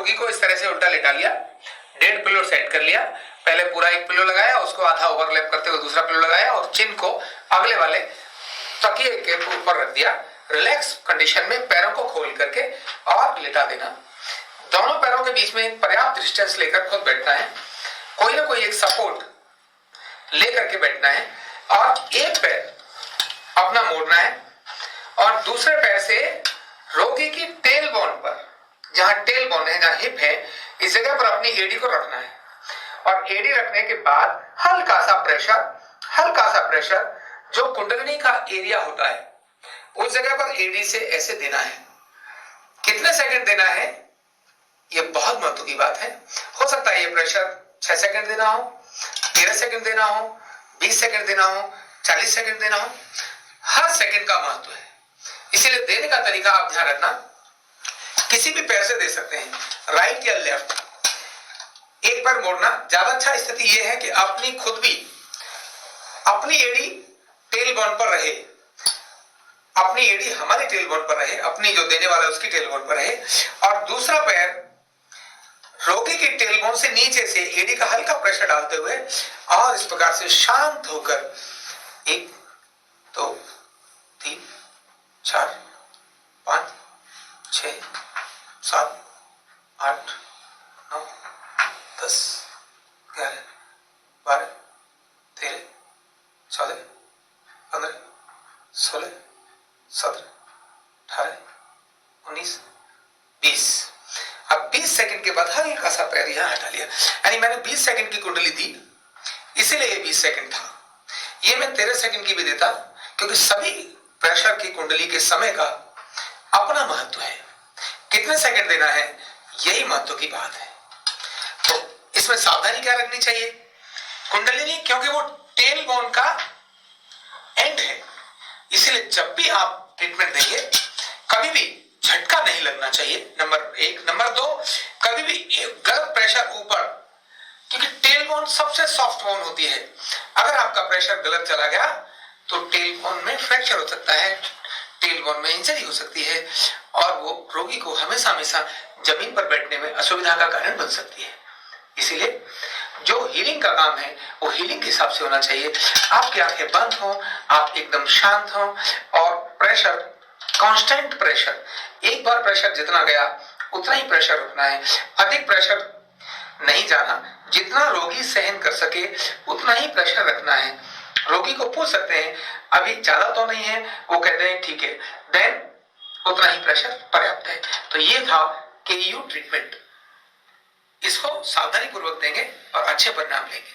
रोगी को इस तरह से उल्टा लेटा लिया, 1.5 पिलो सेट कर लिया, पहले पूरा 1 पिलो लगाया, उसको आधा ओवरलैप करते हुए दूसरा पिलो लगाया और चिन को अगले वाले तकिए के ऊपर रख दिया। रिलैक्स कंडीशन में पैरों को खोल करके और लेटा देना। दोनों पैरों के बीच में पर्याप्त डिस्टेंस लेकर खुद बैठना है, कोई ना कोई एक सपोर्ट लेकर के बैठना है और एक पैर अपना मोड़ना है और दूसरे पैर से रोगी की टेल बोन पर, जहां टेल बोन है, जहां हिप है, इस जगह पर अपनी एडी को रखना है और एडी रखने के बाद हल्का सा प्रेशर जो कुंडलिनी का एरिया होता है उस जगह पर एडी से ऐसे देना है। कितने सेकंड देना है ये बहुत महत्व की बात है। हो सकता है ये प्रेशर 6 सेकंड देना हो, 13 सेकंड देना हो, 20 सेकंड देना हो, 40 सेकंड देना हो, हर सेकंड का महत्व है। इसीलिए देने का तरीका आप ध्यान रखना, किसी भी पैर से दे सकते हैं, राइट या लेफ्ट। एक पैर मोड़ना ज्यादा अच्छा स्थिति यह है कि अपनी खुद भी अपनी एडी टेल बोन पर रहे, अपनी एडी हमारी टेल बोन पर रहे, अपनी जो देने वाला है उसकी टेल बोन पर रहे और दूसरा पैर रोगी की टेल बोन से नीचे से एडी का हल्का प्रेशर डालते हुए और इस प्रकार से शांत होकर 1 2 3 4 5 6 7 8 9 10 11 12 13 14 15 16 17 18 19 20। अब 20 सेकंड के बाद हल्का सा पैर यहां हटा लिया, यानी मैंने 20 सेकंड की कुंडली दी इसीलिए ये 20 सेकंड था। ये मैं 13 सेकंड की भी देता क्योंकि सभी प्रेशर की कुंडली के समय का अपना महत्व है। कितने सेकंड देना है यही महत्व की बात है। तो इसमें सावधानी क्या रखनी चाहिए, कुंडलिनी क्योंकि वो टेल बोन का एंड है, इसीलिए जब भी आप ट्रीटमेंट देंगे कभी भी झटका नहीं लगना चाहिए, नंबर 1। नंबर 2, कभी भी गलत प्रेशर ऊपर, क्योंकि टेल बोन सबसे सॉफ्ट बोन होती है। अगर आपका प्रेशर गलत चला गया तो टेल बोन में फ्रैक्चर हो सकता है, टेल बोन में इंजरी हो सकती है और वो रोगी को हमेशा हमेशा जमीन पर बैठने में असुविधा का कारण बन सकती है। इसीलिए जो हीलिंग का काम है वो हीलिंग के हिसाब से होना चाहिए। आपकी आंखें बंद हो, आप एकदम शांत हो और प्रेशर, कांस्टेंट प्रेशर, एक बार प्रेशर जितना गया उतना ही प्रेशर रखना है, अधिक प्रेशर नहीं जाना, जितना रोगी सहन कर सके उतना ही प्रेशर रखना है। रोगी को पूछ सकते हैं अभी ज्यादा तो नहीं है, वो कहते हैं ठीक है, देन उतना ही प्रेशर पर्याप्त है। तो ये था KU ट्रीटमेंट, इसको सावधानी पूर्वक देंगे और अच्छे परिणाम लेंगे।